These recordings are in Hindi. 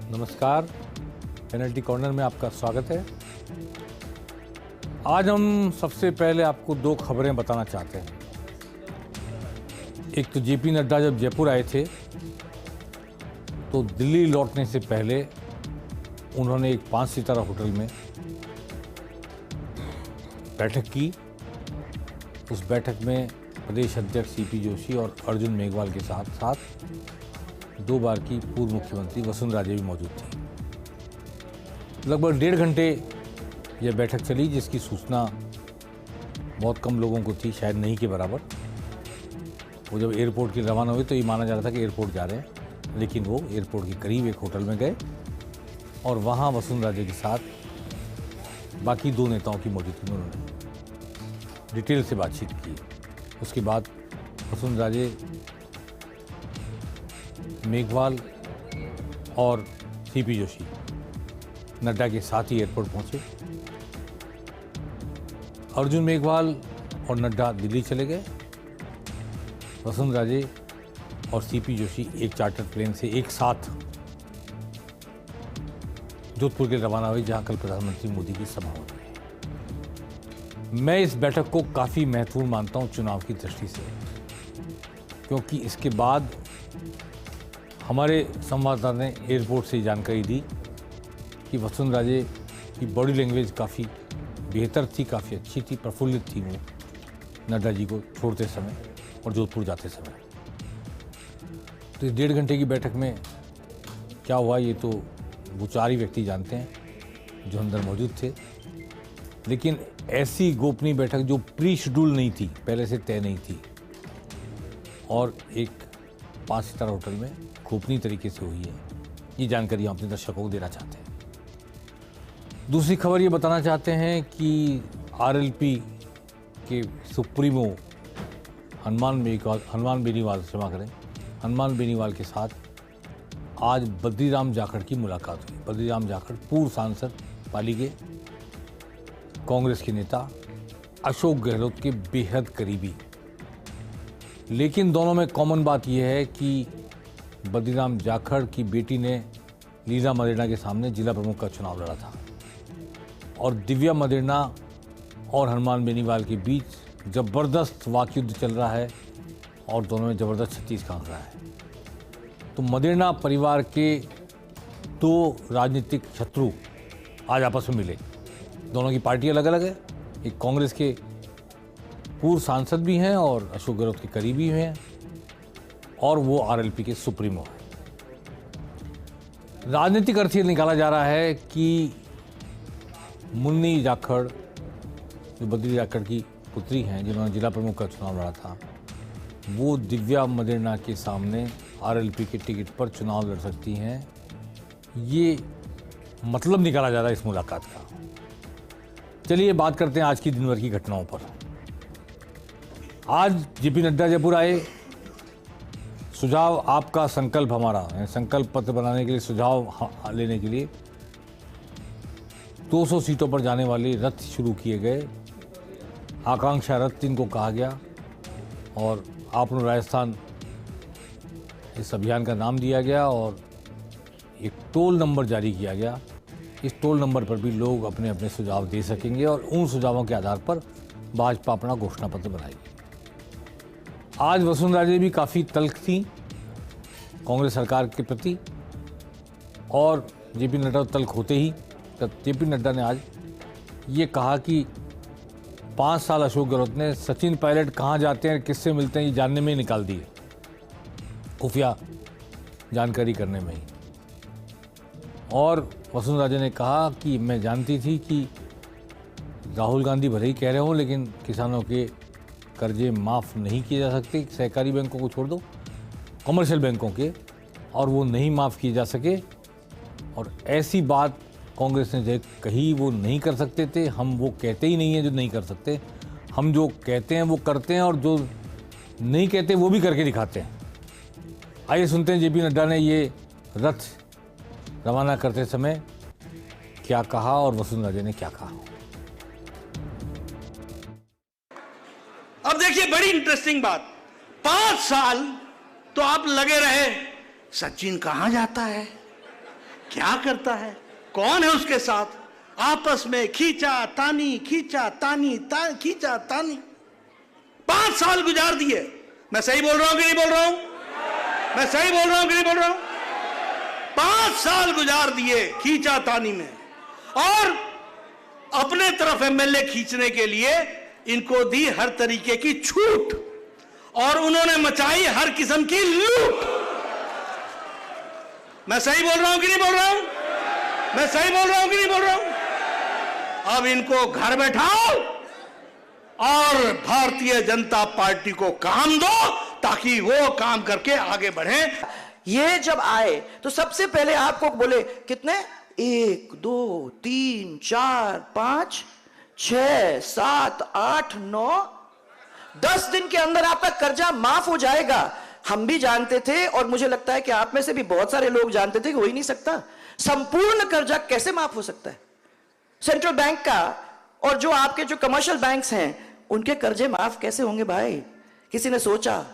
नमस्कार, एनएलटी कॉर्नर में आपका स्वागत है। आज हम सबसे पहले आपको दो खबरें बताना चाहते हैं। एक तो जेपी नड्डा जब जयपुर आए थे तो दिल्ली लौटने से पहले उन्होंने एक 5 सितारा होटल में बैठक की। उस बैठक में प्रदेश अध्यक्ष सीपी जोशी और अर्जुन मेघवाल के साथ साथ 2 बार की पूर्व मुख्यमंत्री वसुंधरा राजे भी मौजूद थी। लगभग 1.5 घंटे यह बैठक चली, जिसकी सूचना बहुत कम लोगों को थी, शायद नहीं के बराबर। वो जब एयरपोर्ट की रवाना हुई तो ये माना जा रहा था कि एयरपोर्ट जा रहे हैं, लेकिन वो एयरपोर्ट के करीब एक होटल में गए और वहाँ वसुंधरा राजे के साथ बाकी 2 नेताओं की मौजूदगी में उन्होंने डिटेल से बातचीत की। उसके बाद वसुंधरा राजे, मेघवाल और सीपी जोशी नड्डा के साथ ही एयरपोर्ट पहुंचे। अर्जुन मेघवाल और नड्डा दिल्ली चले गए। वसुंधरा राजे और सीपी जोशी एक चार्टर प्लेन से एक साथ जोधपुर के लिए रवाना हुए, जहां कल प्रधानमंत्री मोदी की सभा होनी है। मैं इस बैठक को काफ़ी महत्वपूर्ण मानता हूं चुनाव की दृष्टि से, क्योंकि इसके बाद हमारे संवाददाता ने एयरपोर्ट से जानकारी दी कि वसुंधरा राजे की बॉडी लैंग्वेज काफ़ी बेहतर थी, काफ़ी अच्छी थी, प्रफुल्लित थी वो नड्डा जी को छोड़ते समय और जोधपुर जाते समय। तो इस 1.5 घंटे की बैठक में क्या हुआ ये तो वो 4 ही व्यक्ति जानते हैं जो अंदर मौजूद थे। लेकिन ऐसी गोपनीय बैठक जो प्री शेड्यूल नहीं थी, पहले से तय नहीं थी, और एक 5 सितारा होटल में गोपनीय तरीके से हुई है, ये जानकारी हम अपने दर्शकों को देना चाहते हैं। दूसरी खबर ये बताना चाहते हैं कि आरएलपी के सुप्रीमो हनुमान बेनीवाल के साथ आज बद्रीराम जाखड़ की मुलाकात हुई। बद्रीराम जाखड़ पूर्व सांसद पाली के, कांग्रेस के नेता, अशोक गहलोत के बेहद करीबी। लेकिन दोनों में कॉमन बात यह है कि बद्रीराम जाखड़ की बेटी ने लीला मदेरणा के सामने जिला प्रमुख का चुनाव लड़ा था, और दिव्या मदेरणा और हनुमान बेनीवाल के बीच जबरदस्त वाकयुद्ध चल रहा है और दोनों में जबरदस्त 36 का आंकड़ा है। तो मदेरणा परिवार के 2 राजनीतिक शत्रु आज आपस में मिले। दोनों की पार्टी अलग अलग है, एक कांग्रेस के पूर्व सांसद भी हैं और अशोक गहलोत के करीबी हैं, और वो आरएलपी के सुप्रीमो हैं। राजनीतिक अर्थ ये निकाला जा रहा है कि मुन्नी जाखड़, जो बद्री जाखड़ की पुत्री हैं, जिन्होंने जिला प्रमुख का चुनाव लड़ा था, वो दिव्या मदेरणा के सामने आरएलपी के टिकट पर चुनाव लड़ सकती हैं। ये मतलब निकाला जा रहा है इस मुलाकात का। चलिए बात करते हैं आज की दिन भर की घटनाओं पर। आज जेपी नड्डा जयपुर आए। सुझाव आपका, संकल्प हमारा, संकल्प पत्र बनाने के लिए, सुझाव लेने के लिए 200 सीटों पर जाने वाले रथ शुरू किए गए। आकांक्षा रथ इनको कहा गया, और आपनो राजस्थान इस अभियान का नाम दिया गया, और एक टोल नंबर जारी किया गया। इस टोल नंबर पर भी लोग अपने अपने सुझाव दे सकेंगे, और उन सुझावों के आधार पर भाजपा अपना घोषणा पत्र बनाएगी। आज वसुंधरा राजे भी काफ़ी तल्ख थी कांग्रेस सरकार के प्रति, और जेपी नड्डा तल्ख होते ही जेपी नड्डा ने आज ये कहा कि 5 साल अशोक गहलोत ने सचिन पायलट कहाँ जाते हैं, किससे मिलते हैं, ये जानने में ही निकाल दिए, खुफिया जानकारी करने में ही। और वसुंधरा राजे ने कहा कि मैं जानती थी कि राहुल गांधी भले ही कह रहे हों, लेकिन किसानों के कर्जे माफ़ नहीं किए जा सकते, सहकारी बैंकों को छोड़ दो, कमर्शियल बैंकों के, और वो नहीं माफ़ किए जा सके। और ऐसी बात कांग्रेस ने जो कही वो नहीं कर सकते थे। हम वो कहते ही नहीं है जो नहीं कर सकते, हम जो कहते हैं वो करते हैं, और जो नहीं कहते वो भी करके दिखाते हैं। आइए सुनते हैं जेपी नड्डा ने ये रथ रवाना करते समय क्या कहा और वसुंधरा राजे ने क्या कहा। अब देखिए बड़ी इंटरेस्टिंग बात, 5 साल तो आप लगे रहे, सचिन कहां जाता है, क्या करता है, कौन है उसके साथ, आपस में खींचा तानी खींचा तानी खींचा तानी 5 साल गुजार दिए। मैं सही बोल रहा हूं कि नहीं बोल रहा हूं? मैं सही बोल रहा हूं कि नहीं बोल रहा हूं? 5 साल गुजार दिए खींचा तानी में, और अपने तरफ एमएलए खींचने के लिए इनको दी हर तरीके की छूट, और उन्होंने मचाई हर किस्म की लूट। मैं सही बोल रहा हूं कि नहीं बोल रहा हूं? मैं सही बोल रहा हूं कि नहीं बोल रहा हूं? अब इनको घर बैठाओ और भारतीय जनता पार्टी को काम दो, ताकि वो काम करके आगे बढ़े। ये जब आए तो सबसे पहले आपको बोले कितने, 1 2 3 4 5 6 7 8 9 10 दिन के अंदर आपका कर्जा माफ हो जाएगा। हम भी जानते थे, और मुझे लगता है कि आप में से भी बहुत सारे लोग जानते थे कि हो ही नहीं सकता। संपूर्ण कर्जा कैसे माफ हो सकता है? सेंट्रल बैंक का और जो आपके जो कमर्शियल बैंक्स हैं उनके कर्जे माफ कैसे होंगे भाई? किसी ने सोचा?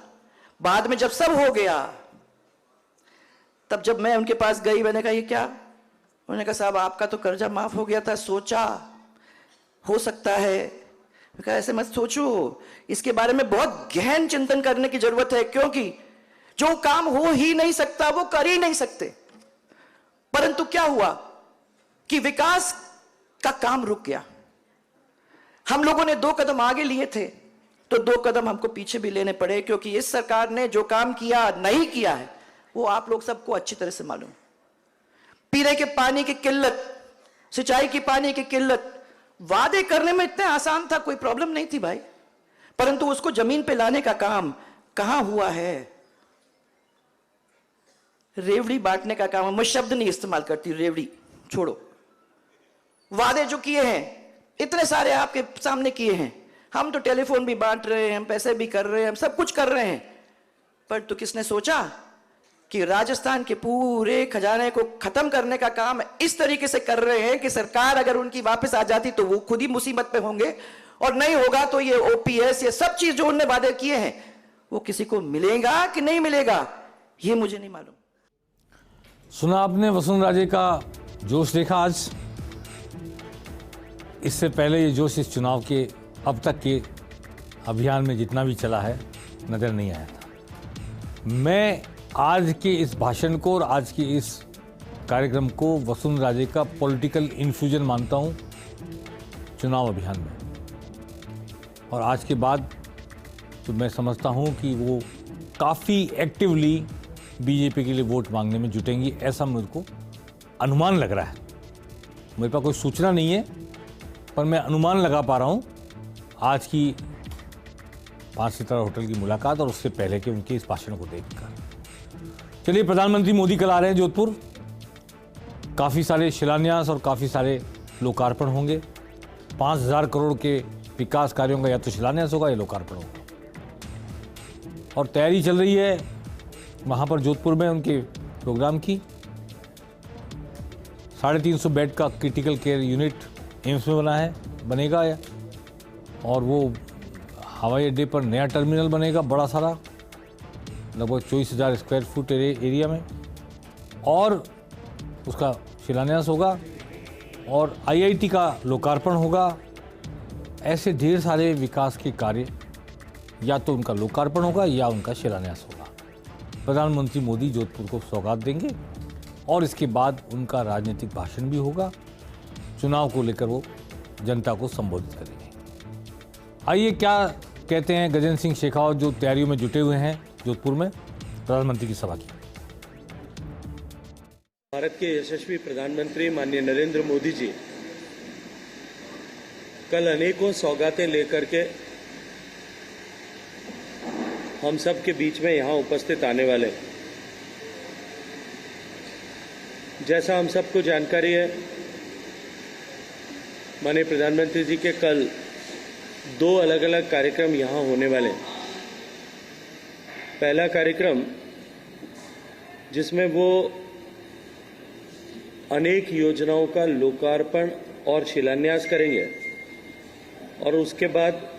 बाद में जब सब हो गया, तब जब मैं उनके पास गई, मैंने कहा ये क्या? उन्होंने कहा साहब आपका तो कर्जा माफ हो गया था, सोचा हो सकता है। मैं कहा ऐसे मत सोचो, इसके बारे में बहुत गहन चिंतन करने की जरूरत है, क्योंकि जो काम हो ही नहीं सकता वो कर ही नहीं सकते। परंतु क्या हुआ कि विकास का काम रुक गया। हम लोगों ने 2 कदम आगे लिए थे तो 2 कदम हमको पीछे भी लेने पड़े, क्योंकि इस सरकार ने जो काम किया नहीं किया है वो आप लोग सबको अच्छी तरह से मालूम। पीने के पानी की किल्लत, सिंचाई की पानी की किल्लत, वादे करने में इतना आसान था, कोई प्रॉब्लम नहीं थी भाई, परंतु उसको जमीन पे लाने का काम कहां हुआ है? रेवड़ी बांटने का काम, मैं शब्द नहीं इस्तेमाल करती, रेवड़ी छोड़ो। वादे जो किए हैं इतने सारे आपके सामने किए हैं, हम तो टेलीफोन भी बांट रहे हैं, हम पैसे भी कर रहे हैं, हम सब कुछ कर रहे हैं, पर तो किसने सोचा कि राजस्थान के पूरे खजाने को खत्म करने का काम इस तरीके से कर रहे हैं कि सरकार अगर उनकी वापस आ जाती तो वो खुद ही मुसीबत पे होंगे, और नहीं होगा तो ये ओपीएस, ये सब चीज जो उन्होंने वादे किए हैं वो किसी को मिलेगा कि नहीं मिलेगा ये मुझे नहीं मालूम। सुना आपने वसुंधरा का जोश देखा आज? इससे पहले ये जोश इस चुनाव के अब तक के अभियान में जितना भी चला है नजर नहीं आया था। मैं आज के इस भाषण को और आज के इस कार्यक्रम को वसुंधरा का पॉलिटिकल इन्फ्यूजन मानता हूं चुनाव अभियान में, और आज के बाद तो मैं समझता हूं कि वो काफ़ी एक्टिवली बीजेपी के लिए वोट मांगने में जुटेंगी, ऐसा मेरे को अनुमान लग रहा है। मेरे पास कोई सूचना नहीं है, पर मैं अनुमान लगा पा रहा हूं आज की 5 सितारा होटल की मुलाकात और उससे पहले के उनके इस भाषण को देखकर। चलिए, प्रधानमंत्री मोदी कल आ रहे हैं जोधपुर। काफ़ी सारे शिलान्यास और काफ़ी सारे लोकार्पण होंगे। 5,000 करोड़ के विकास कार्यों का या तो शिलान्यास होगा या लोकार्पण होगा, और तैयारी चल रही है वहाँ पर जोधपुर में उनके प्रोग्राम की। 350 बेड का क्रिटिकल केयर यूनिट एम्स में बनेगा, और वो हवाई अड्डे पर नया टर्मिनल बनेगा बड़ा सारा, लगभग 24,000 स्क्वायर फुट एरिया में, और उसका शिलान्यास होगा, और आईआईटी का लोकार्पण होगा। ऐसे ढेर सारे विकास के कार्य या तो उनका लोकार्पण होगा या उनका शिलान्यास होगा। प्रधानमंत्री मोदी जोधपुर को सौगात देंगे और इसके बाद उनका राजनीतिक भाषण भी होगा। चुनाव को लेकर वो जनता को संबोधित करेंगे। आइए क्या कहते हैं गजेंद्र सिंह शेखावत, जो तैयारियों में जुटे हुए हैं जोधपुर में प्रधानमंत्री की सभा की। भारत के यशस्वी प्रधानमंत्री माननीय नरेंद्र मोदी जी कल अनेकों सौगातें लेकर के हम सब के बीच में यहाँ उपस्थित आने वाले। जैसा हम सबको जानकारी है, माननीय प्रधानमंत्री जी के कल 2 अलग अलग कार्यक्रम यहाँ होने वाले। पहला कार्यक्रम जिसमें वो अनेक योजनाओं का लोकार्पण और शिलान्यास करेंगे, और उसके बाद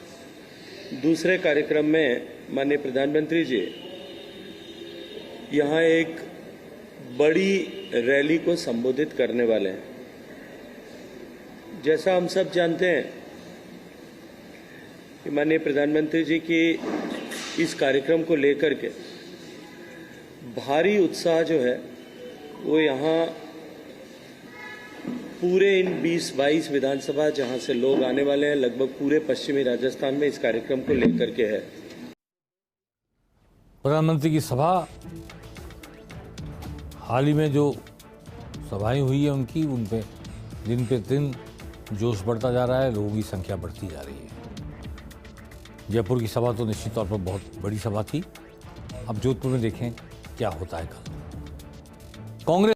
दूसरे कार्यक्रम में माननीय प्रधानमंत्री जी यहाँ एक बड़ी रैली को संबोधित करने वाले हैं। जैसा हम सब जानते हैं कि माननीय प्रधानमंत्री जी की इस कार्यक्रम को लेकर के भारी उत्साह जो है वो यहाँ पूरे इन 20-22 विधानसभा जहां से लोग आने वाले हैं, लगभग पूरे पश्चिमी राजस्थान में इस कार्यक्रम को लेकर के है। प्रधानमंत्री की सभा, हाल ही में जो सभाएं हुई है उनकी, उन पे दिन पे दिन जोश बढ़ता जा रहा है, लोगों की संख्या बढ़ती जा रही है। जयपुर की सभा तो निश्चित तौर पर बहुत बड़ी सभा थी। अब जोधपुर में देखें क्या होता है कल। कांग्रेस